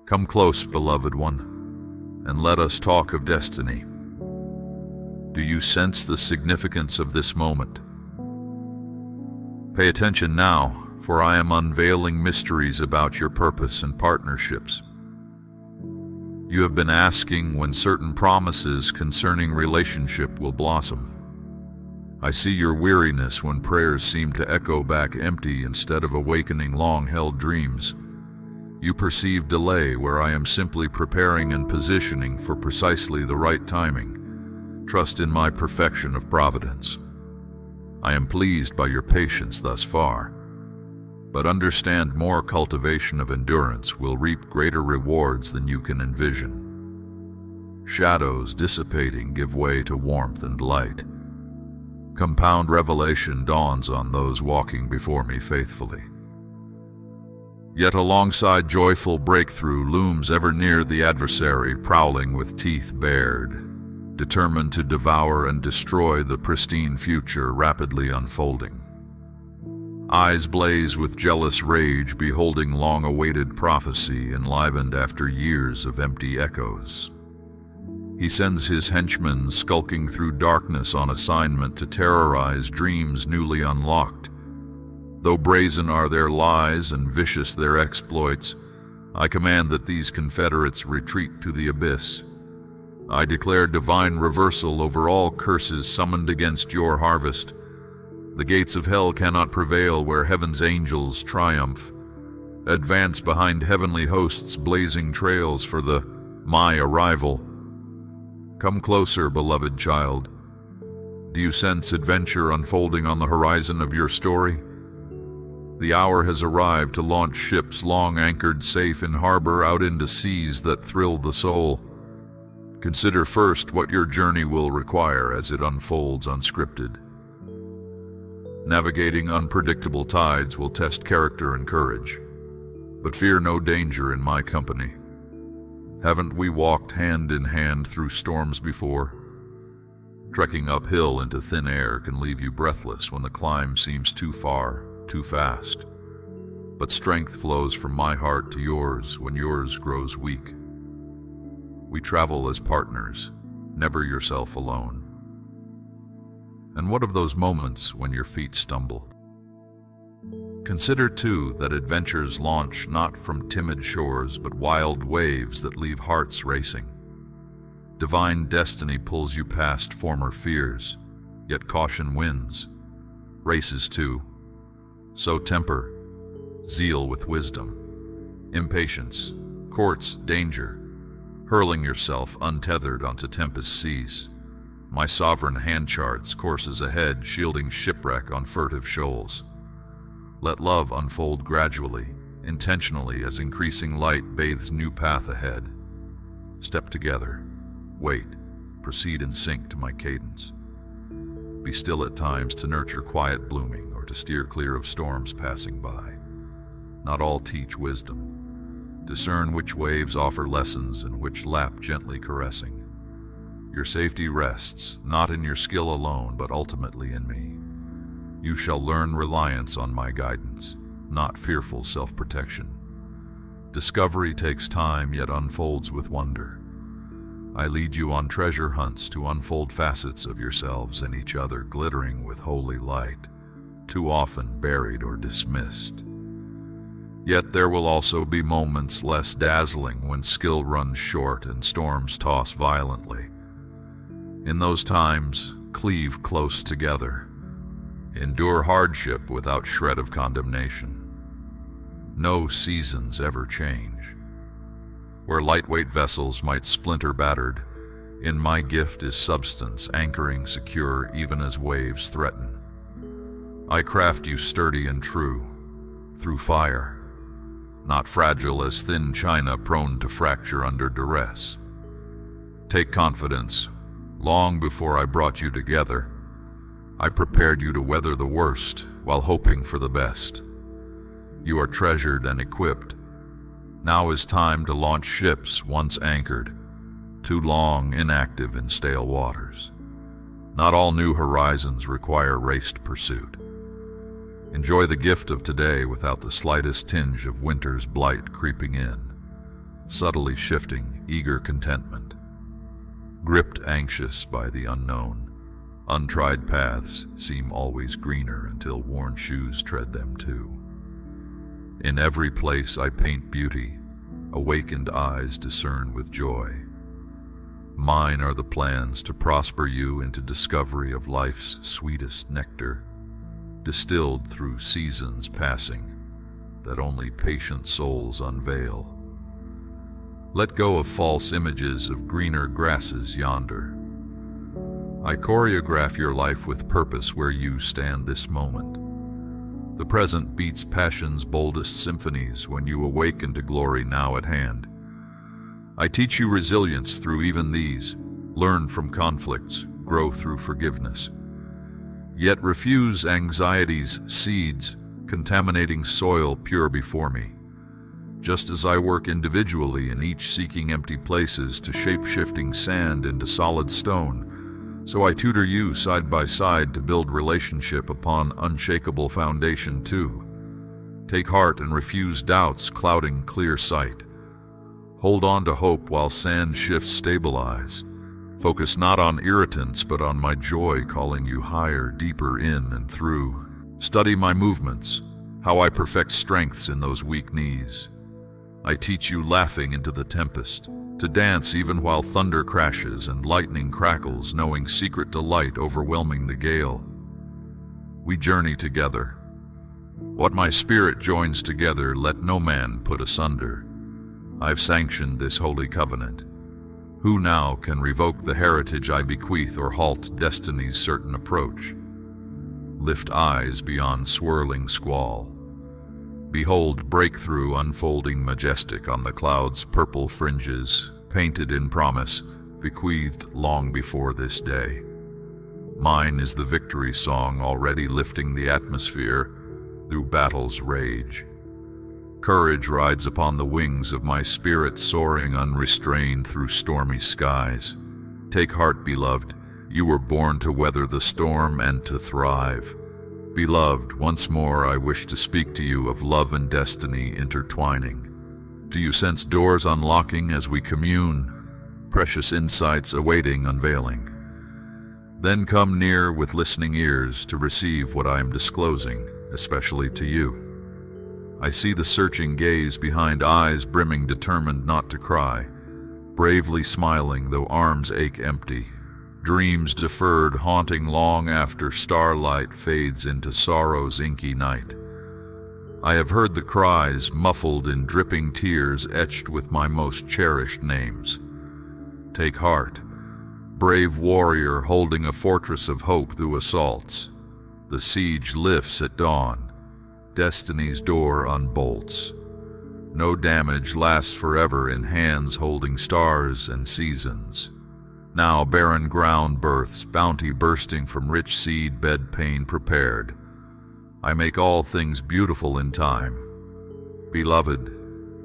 Come close, beloved one, and let us talk of destiny. Do you sense the significance of this moment? Pay attention now, for I am unveiling mysteries about your purpose and partnerships. You have been asking when certain promises concerning relationship will blossom. I see your weariness when prayers seem to echo back empty instead of awakening long-held dreams. You perceive delay where I am simply preparing and positioning for precisely the right timing. Trust in my perfection of providence. I am pleased by your patience thus far, but understand more cultivation of endurance will reap greater rewards than you can envision. Shadows dissipating give way to warmth and light. Compound revelation dawns on those walking before me faithfully. Yet alongside joyful breakthrough looms ever near the adversary, prowling with teeth bared, determined to devour and destroy the pristine future rapidly unfolding. Eyes blaze with jealous rage, beholding long-awaited prophecy enlivened after years of empty echoes. He sends his henchmen skulking through darkness on assignment to terrorize dreams newly unlocked. Though brazen are their lies and vicious their exploits, I command that these confederates retreat to the abyss. I declare divine reversal over all curses summoned against your harvest. The gates of hell cannot prevail where heaven's angels triumph. Advance behind heavenly hosts, blazing trails for my arrival. Come closer, beloved child. Do you sense adventure unfolding on the horizon of your story? The hour has arrived to launch ships long anchored safe in harbor out into seas that thrill the soul. Consider first what your journey will require as it unfolds unscripted. Navigating unpredictable tides will test character and courage, but fear no danger in my company. Haven't we walked hand in hand through storms before? Trekking uphill into thin air can leave you breathless when the climb seems too far, too fast. But strength flows from my heart to yours when yours grows weak. We travel as partners, never yourself alone. And what of those moments when your feet stumble? Consider, too, that adventures launch not from timid shores but wild waves that leave hearts racing. Divine destiny pulls you past former fears, yet caution wins. Races, too. So temper zeal with wisdom. Impatience courts danger, hurling yourself untethered onto tempest seas. My sovereign hand charts courses ahead, shielding shipwreck on furtive shoals. Let love unfold gradually, intentionally, as increasing light bathes new path ahead. Step together, wait, proceed in sync to my cadence. Be still at times to nurture quiet blooming or to steer clear of storms passing by. Not all teach wisdom. Discern which waves offer lessons and which lap gently caressing. Your safety rests not in your skill alone, but ultimately in me. You shall learn reliance on my guidance, not fearful self-protection. Discovery takes time, yet unfolds with wonder. I lead you on treasure hunts to unfold facets of yourselves and each other, glittering with holy light, too often buried or dismissed. Yet there will also be moments less dazzling when skill runs short and storms toss violently. In those times, cleave close together. Endure hardship without shred of condemnation. No seasons ever change. Where lightweight vessels might splinter battered, in my gift is substance anchoring secure even as waves threaten. I craft you sturdy and true, through fire, not fragile as thin china prone to fracture under duress. Take confidence. Long before I brought you together, I prepared you to weather the worst while hoping for the best. You are treasured and equipped. Now is time to launch ships once anchored, too long inactive in stale waters. Not all new horizons require raced pursuit. Enjoy the gift of today without the slightest tinge of winter's blight creeping in. subtly shifting, eager contentment. Gripped anxious by the unknown, untried paths seem always greener until worn shoes tread them too. In every place I paint beauty, awakened eyes discern with joy. Mine are the plans to prosper you into discovery of life's sweetest nectar, distilled through seasons passing, that only patient souls unveil. Let go of false images of greener grasses yonder. I choreograph your life with purpose where you stand this moment. The present beats passion's boldest symphonies when you awaken to glory now at hand. I teach you resilience through even these, learn from conflicts, grow through forgiveness. Yet refuse anxiety's seeds, contaminating soil pure before me. Just as I work individually in each seeking empty places to shape shifting sand into solid stone, so I tutor you side by side to build relationship upon unshakable foundation too. Take heart and refuse doubts clouding clear sight. Hold on to hope while sand shifts stabilize. Focus not on irritants but on my joy calling you higher, deeper in and through. Study my movements, how I perfect strengths in those weak knees. I teach you laughing into the tempest, to dance even while thunder crashes and lightning crackles, knowing secret delight overwhelming the gale. We journey together. What my spirit joins together, let no man put asunder. I've sanctioned this holy covenant. Who now can revoke the heritage I bequeath or halt destiny's certain approach? Lift eyes beyond swirling squall. Behold breakthrough unfolding majestic on the clouds' purple fringes, painted in promise, bequeathed long before this day. Mine is the victory song already lifting the atmosphere through battle's rage. Courage rides upon the wings of my spirit, soaring unrestrained through stormy skies. Take heart, beloved, you were born to weather the storm and to thrive. Beloved, once more I wish to speak to you of love and destiny intertwining. Do you sense doors unlocking as we commune, precious insights awaiting unveiling? Then come near with listening ears to receive what I am disclosing, especially to you. I see the searching gaze behind eyes brimming, determined not to cry, bravely smiling though arms ache empty. Dreams deferred haunting long after starlight fades into sorrow's inky night. I have heard the cries muffled in dripping tears etched with my most cherished names. Take heart, brave warrior holding a fortress of hope through assaults. The siege lifts at dawn, destiny's door unbolts. No damage lasts forever in hands holding stars and seasons. Now barren ground births, bounty bursting from rich seed bed pain prepared. I make all things beautiful in time. Beloved,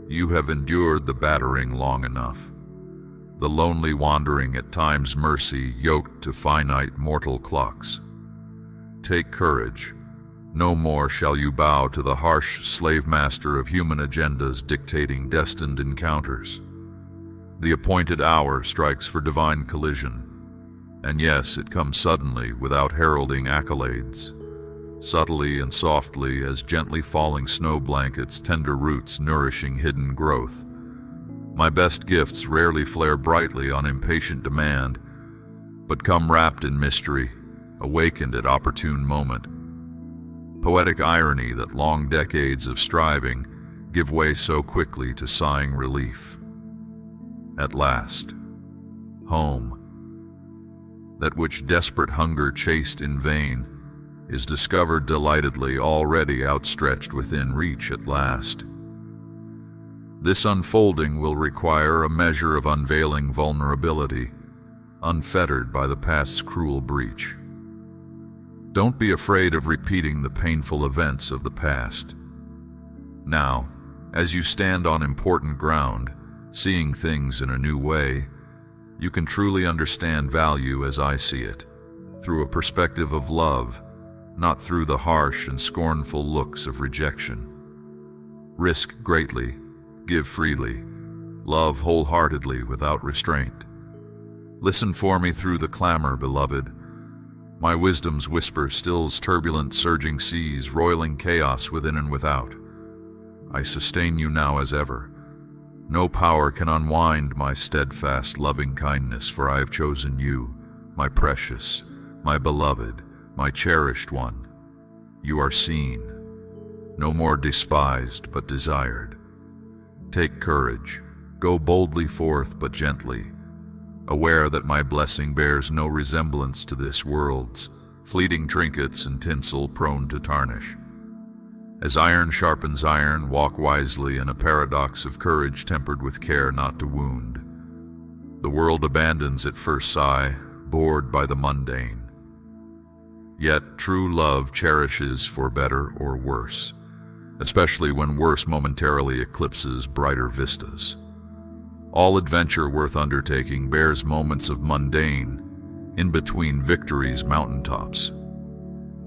you have endured the battering long enough. The lonely wandering at time's mercy, yoked to finite mortal clocks. Take courage. No more shall you bow to the harsh slave master of human agendas dictating destined encounters. The appointed hour strikes for divine collision, and yes, it comes suddenly without heralding accolades, subtly and softly as gently falling snow blankets, tender roots nourishing hidden growth. My best gifts rarely flare brightly on impatient demand, but come wrapped in mystery, awakened at opportune moment. Poetic irony that long decades of striving give way so quickly to sighing relief. At last, home, that which desperate hunger chased in vain, is discovered delightedly already outstretched within reach at last. This unfolding will require a measure of unveiling vulnerability, unfettered by the past's cruel breach. Don't be afraid of repeating the painful events of the past. Now, as you stand on important ground, seeing things in a new way, you can truly understand value as I see it, through a perspective of love, not through the harsh and scornful looks of rejection. Risk greatly, give freely, Love wholeheartedly without restraint. Listen for me through the clamor, beloved. My wisdom's whisper stills turbulent, surging seas, roiling chaos within and without. I sustain you now as ever. No power can unwind my steadfast, loving kindness, for I have chosen you, my precious, my beloved, my cherished one. You are seen, no more despised but desired. Take courage, go boldly forth but gently, aware that my blessing bears no resemblance to this world's fleeting trinkets and tinsel prone to tarnish. As iron sharpens iron, walk wisely in a paradox of courage tempered with care not to wound. The world abandons at first sigh, bored by the mundane. Yet true love cherishes for better or worse, especially when worse momentarily eclipses brighter vistas. All adventure worth undertaking bears moments of mundane, in between victories' mountaintops.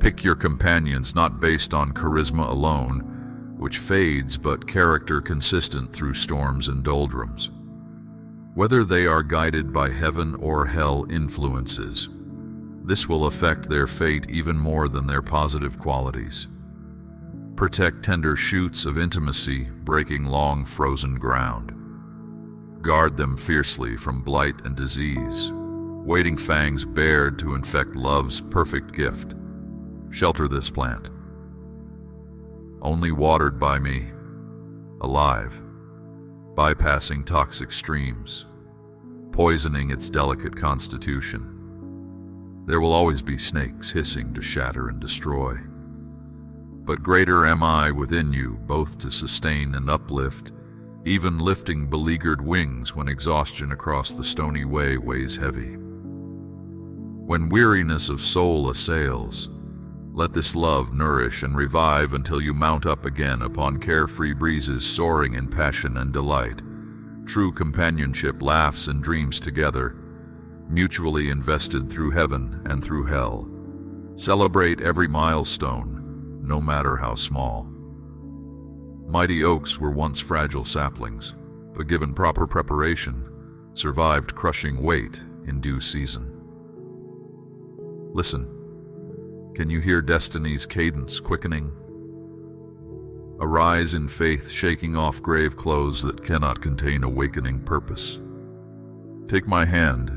Pick your companions not based on charisma alone, which fades, but character consistent through storms and doldrums. Whether they are guided by heaven or hell influences, this will affect their fate even more than their positive qualities. Protect tender shoots of intimacy, breaking long frozen ground. Guard them fiercely from blight and disease, waiting fangs bared to infect love's perfect gift. Shelter this plant, only watered by me, alive, bypassing toxic streams, poisoning its delicate constitution. There will always be snakes hissing to shatter and destroy. But greater am I within you, both to sustain and uplift, even lifting beleaguered wings when exhaustion across the stony way weighs heavy. When weariness of soul assails, let this love nourish and revive until you mount up again upon carefree breezes soaring in passion and delight. True companionship laughs and dreams together, mutually invested through heaven and through hell. Celebrate every milestone, no matter how small. Mighty oaks were once fragile saplings, but given proper preparation, survived crushing weight in due season. Listen. Can you hear destiny's cadence quickening? Arise in faith, shaking off grave clothes that cannot contain awakening purpose. Take my hand.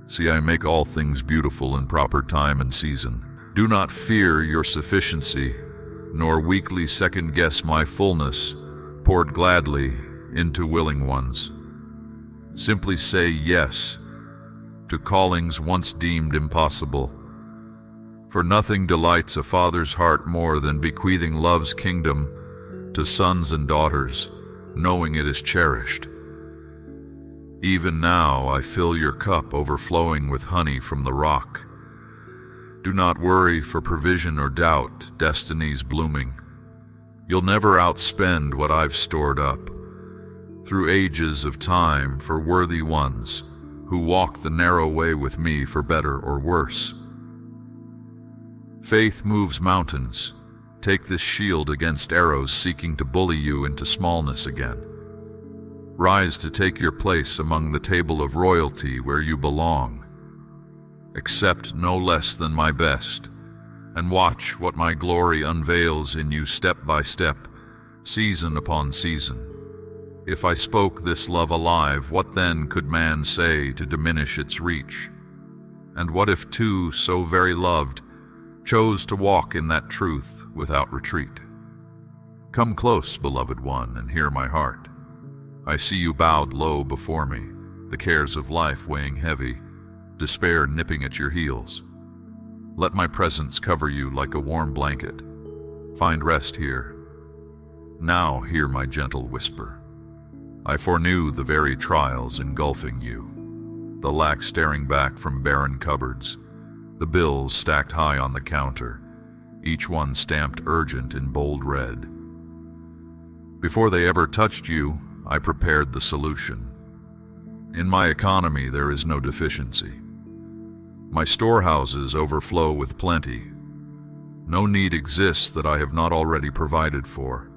See, I make all things beautiful in proper time and season. Do not fear your sufficiency, nor weakly second-guess my fullness, poured gladly into willing ones. Simply say yes to callings once deemed impossible. For nothing delights a father's heart more than bequeathing love's kingdom to sons and daughters, knowing it is cherished. Even now I fill your cup overflowing with honey from the rock. Do not worry for provision or doubt destiny's blooming. You'll never outspend what I've stored up, through ages of time for worthy ones who walk the narrow way with me for better or worse. Faith moves mountains. Take this shield against arrows seeking to bully you into smallness again. Rise to take your place among the table of royalty where you belong. Accept no less than my best, and watch what my glory unveils in you step by step, season upon season. If I spoke this love alive, what then could man say to diminish its reach? And what if two so very loved chose to walk in that truth without retreat? Come close, beloved one, and hear my heart. I see you bowed low before me, the cares of life weighing heavy, despair nipping at your heels. Let my presence cover you like a warm blanket. Find rest here. Now hear my gentle whisper. I foreknew the very trials engulfing you, the lack staring back from barren cupboards, the bills stacked high on the counter, each one stamped urgent in bold red. Before they ever touched you, I prepared the solution. In my economy there is no deficiency. My storehouses overflow with plenty. No need exists that I have not already provided for.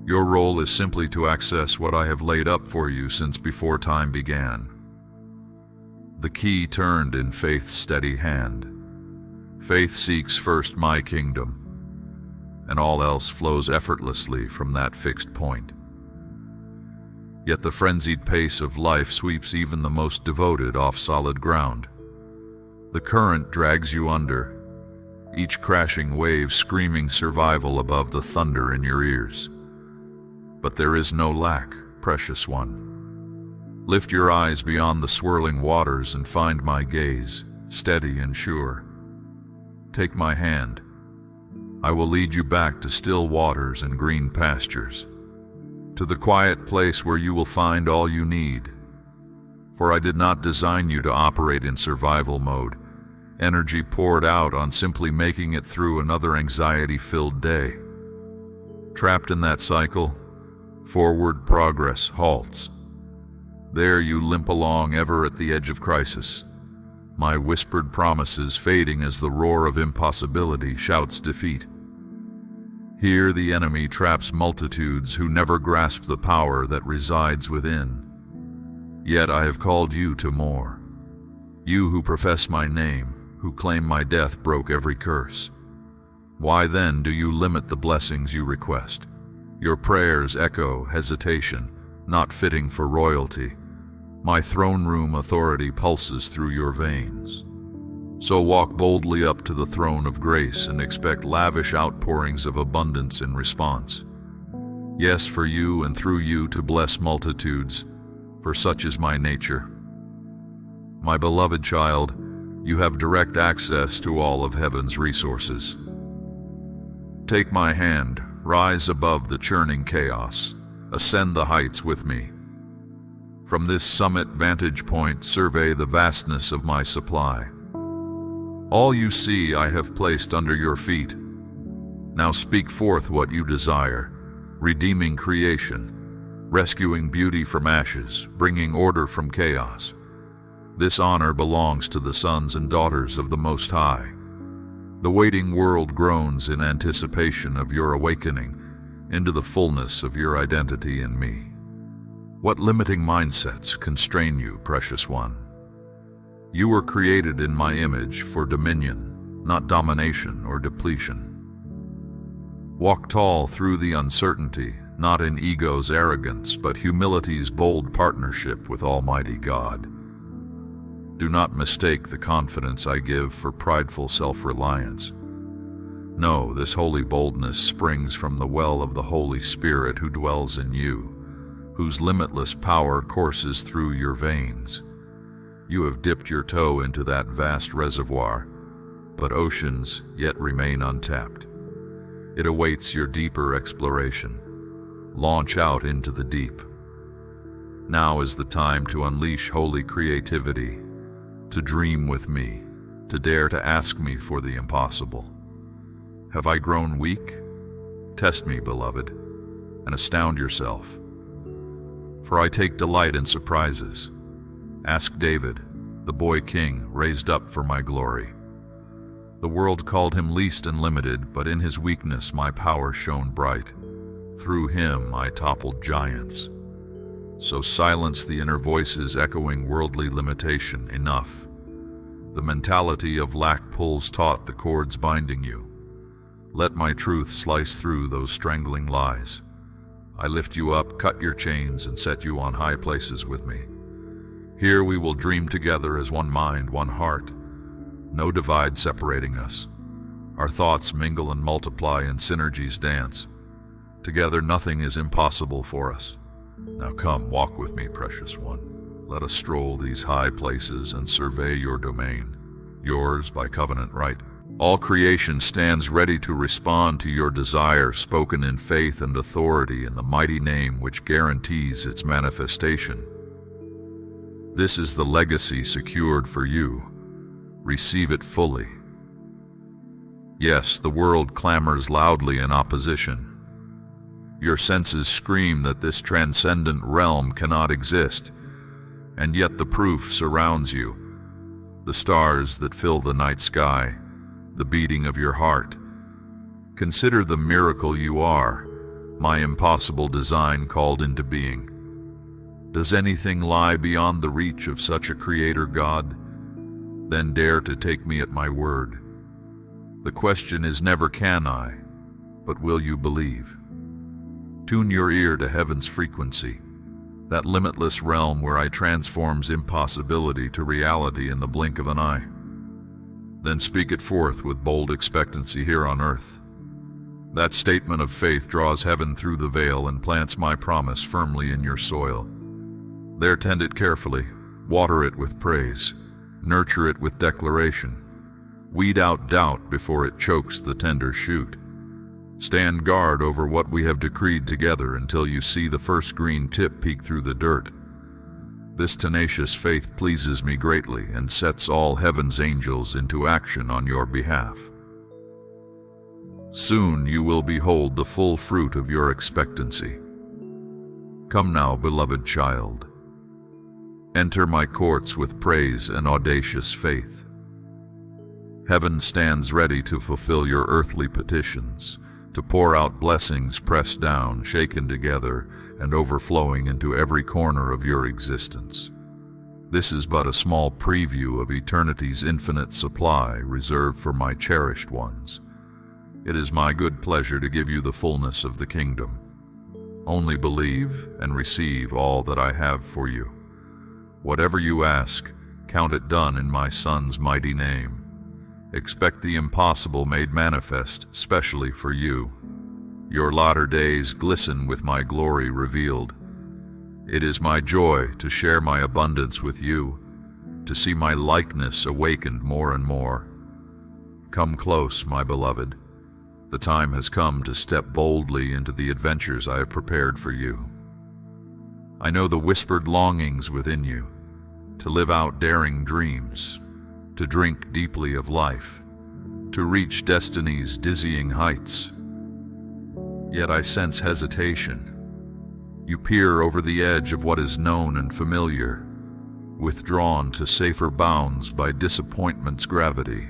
Your role is simply to access what I have laid up for you since before time began. The key turned in faith's steady hand. Faith seeks first my kingdom, and all else flows effortlessly from that fixed point. Yet the frenzied pace of life sweeps even the most devoted off solid ground. The current drags you under, each crashing wave screaming survival above the thunder in your ears. But there is no lack, precious one. Lift your eyes beyond the swirling waters and find my gaze, steady and sure. Take my hand. I will lead you back to still waters and green pastures, to the quiet place where you will find all you need. For I did not design you to operate in survival mode, energy poured out on simply making it through another anxiety-filled day. Trapped in that cycle, forward progress halts. There you limp along ever at the edge of crisis, my whispered promises fading as the roar of impossibility shouts defeat. Here the enemy traps multitudes who never grasp the power that resides within. Yet I have called you to more. You who profess my name, who claim my death broke every curse. Why then do you limit the blessings you request? Your prayers echo hesitation, not fitting for royalty. My throne room authority pulses through your veins. So walk boldly up to the throne of grace and expect lavish outpourings of abundance in response. Yes, for you and through you to bless multitudes, for such is my nature. My beloved child, you have direct access to all of heaven's resources. Take my hand, rise above the churning chaos, ascend the heights with me. From this summit vantage point, survey the vastness of my supply. All you see I have placed under your feet. Now speak forth what you desire, redeeming creation, rescuing beauty from ashes, bringing order from chaos. This honor belongs to the sons and daughters of the Most High. The waiting world groans in anticipation of your awakening into the fullness of your identity in me. What limiting mindsets constrain you, precious one? You were created in my image for dominion, not domination or depletion. Walk tall through the uncertainty, not in ego's arrogance, but humility's bold partnership with Almighty God. Do not mistake the confidence I give for prideful self-reliance. No, this holy boldness springs from the well of the Holy Spirit who dwells in you, whose limitless power courses through your veins. You have dipped your toe into that vast reservoir, but oceans yet remain untapped. It awaits your deeper exploration. Launch out into the deep. Now is the time to unleash holy creativity, to dream with me, to dare to ask me for the impossible. Have I grown weak? Test me, beloved, and astound yourself. For I take delight in surprises. Ask David, the boy king raised up for my glory. The world called him least and limited, but in his weakness my power shone bright. Through him I toppled giants. So silence the inner voices echoing worldly limitation. Enough. The mentality of lack pulls taut the cords binding you. Let my truth slice through those strangling lies. I lift you up, cut your chains, and set you on high places with me. Here we will dream together as one mind, one heart. No divide separating us. Our thoughts mingle and multiply and synergies dance. Together nothing is impossible for us. Now come, walk with me, precious one. Let us stroll these high places and survey your domain, yours by covenant right. All creation stands ready to respond to your desire, spoken in faith and authority in the mighty name which guarantees its manifestation. This is the legacy secured for you. Receive it fully. Yes, the world clamors loudly in opposition. Your senses scream that this transcendent realm cannot exist, and yet the proof surrounds you. The stars that fill the night sky, the beating of your heart. Consider the miracle you are, my impossible design called into being. Does anything lie beyond the reach of such a creator God? Then dare to take me at my word. The question is never can I, but will you believe? Tune your ear to heaven's frequency, that limitless realm where I transforms impossibility to reality in the blink of an eye. Then speak it forth with bold expectancy here on earth. That statement of faith draws heaven through the veil and plants my promise firmly in your soil. There tend it carefully, water it with praise, nurture it with declaration. Weed out doubt before it chokes the tender shoot. Stand guard over what we have decreed together until you see the first green tip peek through the dirt. This tenacious faith pleases me greatly and sets all heaven's angels into action on your behalf. Soon you will behold the full fruit of your expectancy. Come now, beloved child. Enter my courts with praise and audacious faith. Heaven stands ready to fulfill your earthly petitions, to pour out blessings pressed down, shaken together, and overflowing into every corner of your existence. This is but a small preview of eternity's infinite supply reserved for my cherished ones. It is my good pleasure to give you the fullness of the kingdom. Only believe and receive all that I have for you. Whatever you ask, count it done in my Son's mighty name. Expect the impossible made manifest, specially for you. Your latter days glisten with my glory revealed. It is my joy to share my abundance with you, to see my likeness awakened more and more. Come close, my beloved. The time has come to step boldly into the adventures I have prepared for you. I know the whispered longings within you, to live out daring dreams, to drink deeply of life, to reach destiny's dizzying heights. Yet I sense hesitation. You peer over the edge of what is known and familiar, withdrawn to safer bounds by disappointment's gravity.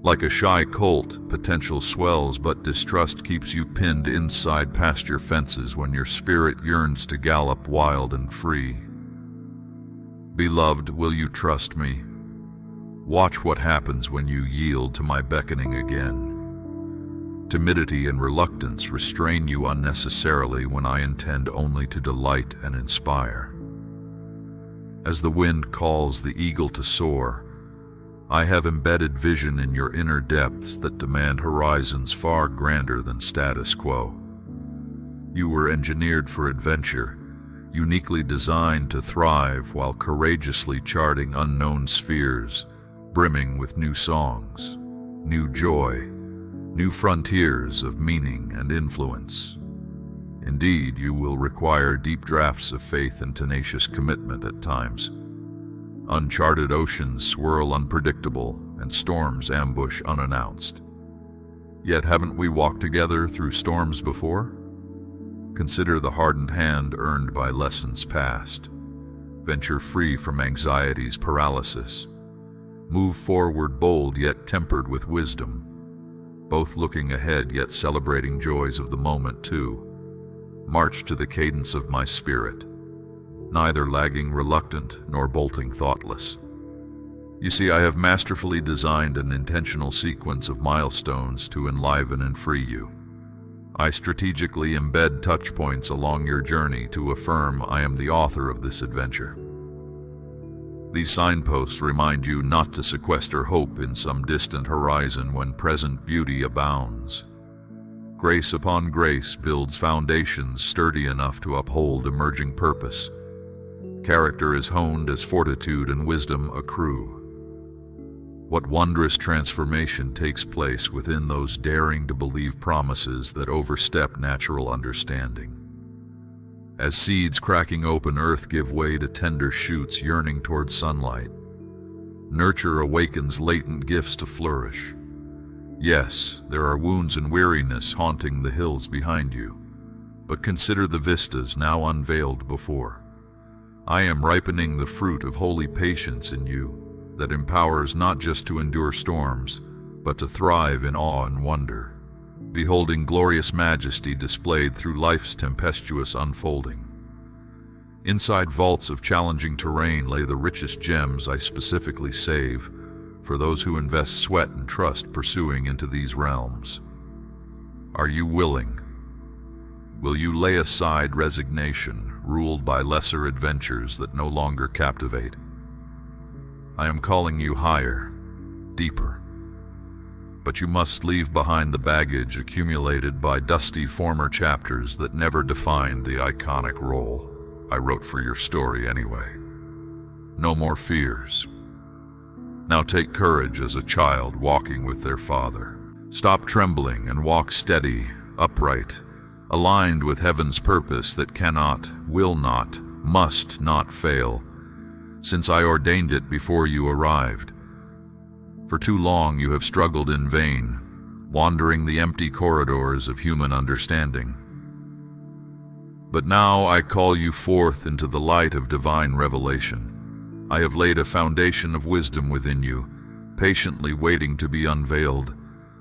Like a shy colt, potential swells, but distrust keeps you pinned inside pasture fences when your spirit yearns to gallop wild and free. Beloved, will you trust me? Watch what happens when you yield to my beckoning again. Timidity and reluctance restrain you unnecessarily when I intend only to delight and inspire. As the wind calls the eagle to soar, I have embedded vision in your inner depths that demand horizons far grander than status quo. You were engineered for adventure, uniquely designed to thrive while courageously charting unknown spheres, brimming with new songs, new joy, new frontiers of meaning and influence. Indeed, you will require deep draughts of faith and tenacious commitment at times. Uncharted oceans swirl unpredictable, and storms ambush unannounced. Yet haven't we walked together through storms before? Consider the hardened hand earned by lessons past. Venture free from anxiety's paralysis. Move forward bold yet tempered with wisdom, both looking ahead yet celebrating joys of the moment too. March to the cadence of my spirit, neither lagging reluctant nor bolting thoughtless. You see, I have masterfully designed an intentional sequence of milestones to enliven and free you. I strategically embed touchpoints along your journey to affirm I am the author of this adventure. These signposts remind you not to sequester hope in some distant horizon when present beauty abounds. Grace upon grace builds foundations sturdy enough to uphold emerging purpose. Character is honed as fortitude and wisdom accrue. What wondrous transformation takes place within those daring-to-believe promises that overstep natural understanding. As seeds cracking open earth give way to tender shoots yearning toward sunlight, nurture awakens latent gifts to flourish. Yes, there are wounds and weariness haunting the hills behind you, but consider the vistas now unveiled before. I am ripening the fruit of holy patience in you that empowers not just to endure storms, but to thrive in awe and wonder. beholding glorious majesty displayed through life's tempestuous unfolding. Inside vaults of challenging terrain lay the richest gems I specifically save for those who invest sweat and trust pursuing into these realms. Are you willing? Will you lay aside resignation, ruled by lesser adventures that no longer captivate? I am calling you higher, deeper. But you must leave behind the baggage accumulated by dusty former chapters that never defined the iconic role I wrote for your story anyway. No more fears. Now take courage as a child walking with their father. Stop trembling and walk steady, upright, aligned with heaven's purpose that cannot, will not, must not fail, since I ordained it before you arrived. For too long you have struggled in vain, wandering the empty corridors of human understanding. But now I call you forth into the light of divine revelation. I have laid a foundation of wisdom within you, patiently waiting to be unveiled.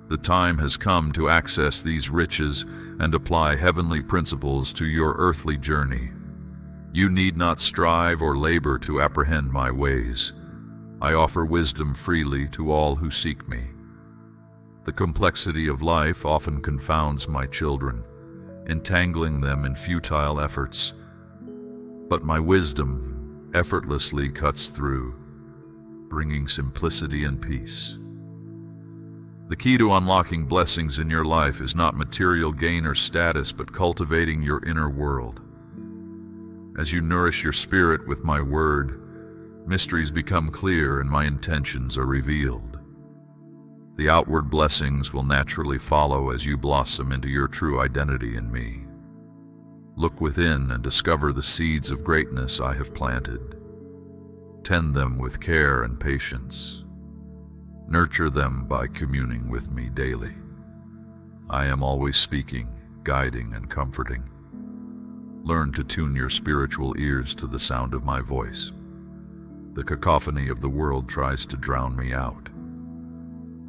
The time has come to access these riches and apply heavenly principles to your earthly journey. You need not strive or labor to apprehend my ways. I offer wisdom freely to all who seek me. The complexity of life often confounds my children, entangling them in futile efforts. But my wisdom effortlessly cuts through, bringing simplicity and peace. The key to unlocking blessings in your life is not material gain or status, but cultivating your inner world. As you nourish your spirit with my word, mysteries become clear and my intentions are revealed. The outward blessings will naturally follow as you blossom into your true identity in me. Look within and discover the seeds of greatness I have planted. Tend them with care and patience. Nurture them by communing with me daily. I am always speaking, guiding, and comforting. Learn to tune your spiritual ears to the sound of my voice. The cacophony of the world tries to drown me out.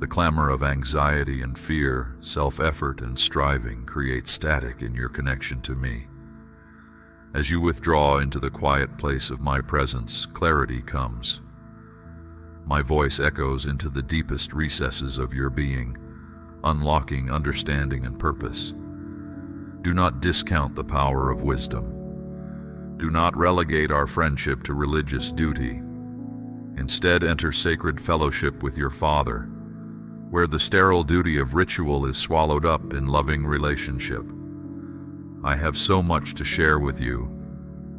The clamor of anxiety and fear, self-effort and striving create static in your connection to me. As you withdraw into the quiet place of my presence, clarity comes. My voice echoes into the deepest recesses of your being, unlocking understanding and purpose. Do not discount the power of wisdom. Do not relegate our friendship to religious duty. Instead, enter sacred fellowship with your Father, where the sterile duty of ritual is swallowed up in loving relationship. I have so much to share with you,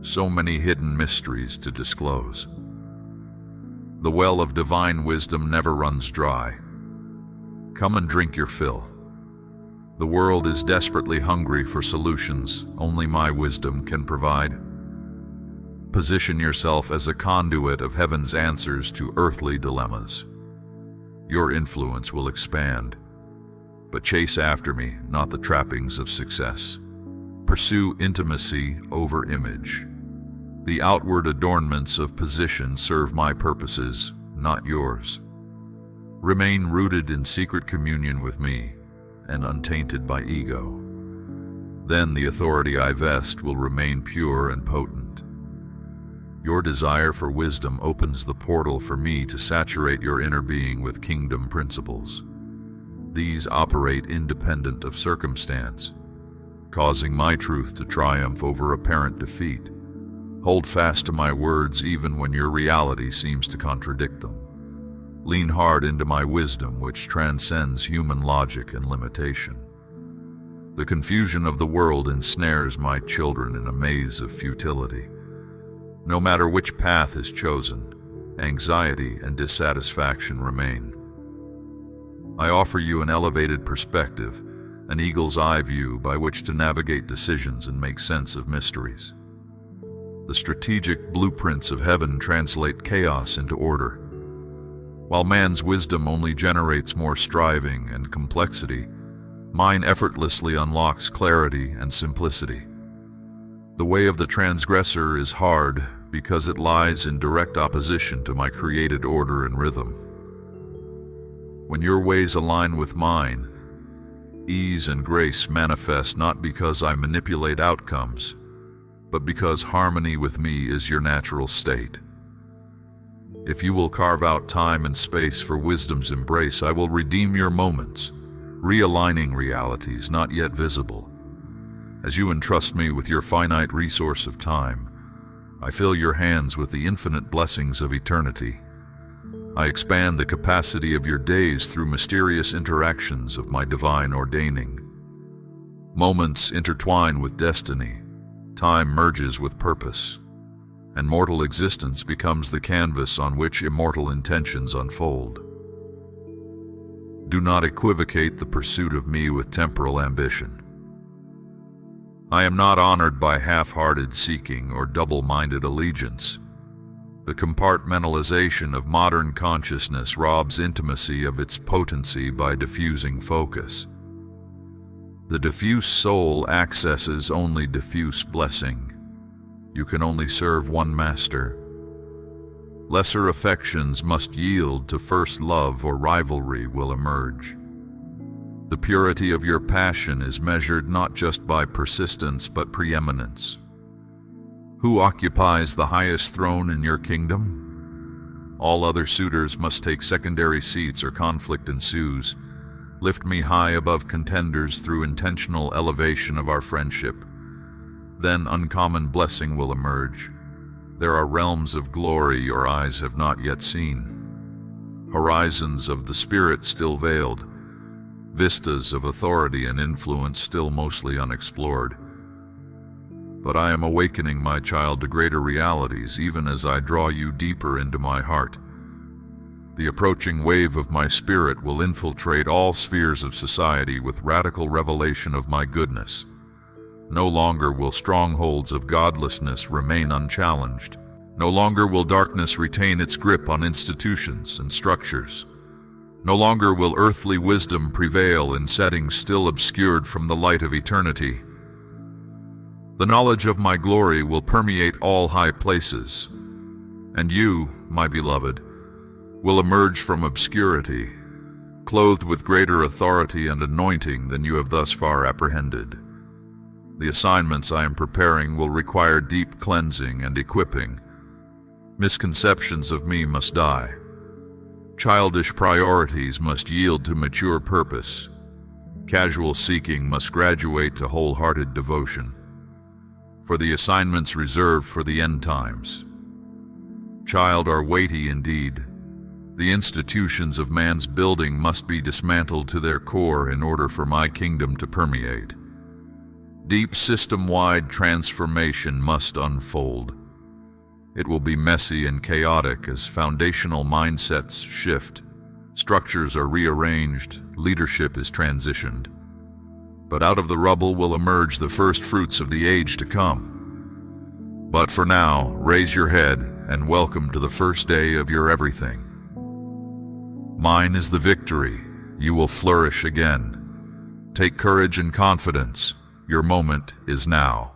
so many hidden mysteries to disclose. The well of divine wisdom never runs dry. Come and drink your fill. The world is desperately hungry for solutions only my wisdom can provide. Position yourself as a conduit of heaven's answers to earthly dilemmas. Your influence will expand, but chase after me, not the trappings of success. Pursue intimacy over image. The outward adornments of position serve my purposes, not yours. Remain rooted in secret communion with me and untainted by ego. Then the authority I vest will remain pure and potent. Your desire for wisdom opens the portal for me to saturate your inner being with kingdom principles. These operate independent of circumstance, causing my truth to triumph over apparent defeat. Hold fast to my words even when your reality seems to contradict them. Lean hard into my wisdom, which transcends human logic and limitation. The confusion of the world ensnares my children in a maze of futility. No matter which path is chosen, anxiety and dissatisfaction remain. I offer you an elevated perspective, an eagle's eye view by which to navigate decisions and make sense of mysteries. The strategic blueprints of heaven translate chaos into order. While man's wisdom only generates more striving and complexity, mine effortlessly unlocks clarity and simplicity. The way of the transgressor is hard because it lies in direct opposition to my created order and rhythm. When your ways align with mine, Ease and grace manifest not because I manipulate outcomes, but because harmony with me is your natural state. If you will carve out time and space for wisdom's embrace, I will redeem your moments, realigning realities not yet visible. As you entrust me with your finite resource of time, I fill your hands with the infinite blessings of eternity. I expand the capacity of your days through mysterious interactions of my divine ordaining. Moments intertwine with destiny, time merges with purpose, and mortal existence becomes the canvas on which immortal intentions unfold. Do not equivocate the pursuit of me with temporal ambition. I am not honored by half-hearted seeking or double-minded allegiance. The compartmentalization of modern consciousness robs intimacy of its potency by diffusing focus. The diffuse soul accesses only diffuse blessing. You can only serve one master. Lesser affections must yield to first love or rivalry will emerge. The purity of your passion is measured not just by persistence but preeminence. Who occupies the highest throne in your kingdom? All other suitors must take secondary seats or conflict ensues. Lift me high above contenders through intentional elevation of our friendship. Then uncommon blessing will emerge. There are realms of glory your eyes have not yet seen. Horizons of the spirit still veiled. Vistas of authority and influence still mostly unexplored. But I am awakening my child to greater realities even as I draw you deeper into my heart. The approaching wave of my spirit will infiltrate all spheres of society with radical revelation of my goodness. No longer will strongholds of godlessness remain unchallenged. No longer will darkness retain its grip on institutions and structures. No longer will earthly wisdom prevail in settings still obscured from the light of eternity. The knowledge of my glory will permeate all high places, and you, my beloved, will emerge from obscurity, clothed with greater authority and anointing than you have thus far apprehended. The assignments I am preparing will require deep cleansing and equipping. Misconceptions of me must die. Childish priorities must yield to mature purpose. Casual seeking must graduate to wholehearted devotion. For the assignments reserved for the end times, child, are weighty indeed. The institutions of man's building must be dismantled to their core in order for my kingdom to permeate. Deep system-wide transformation must unfold. It will be messy and chaotic as foundational mindsets shift, structures are rearranged, leadership is transitioned. But out of the rubble will emerge the first fruits of the age to come. But for now, raise your head and welcome to the first day of your everything. Mine is the victory. You will flourish again. Take courage and confidence. Your moment is now.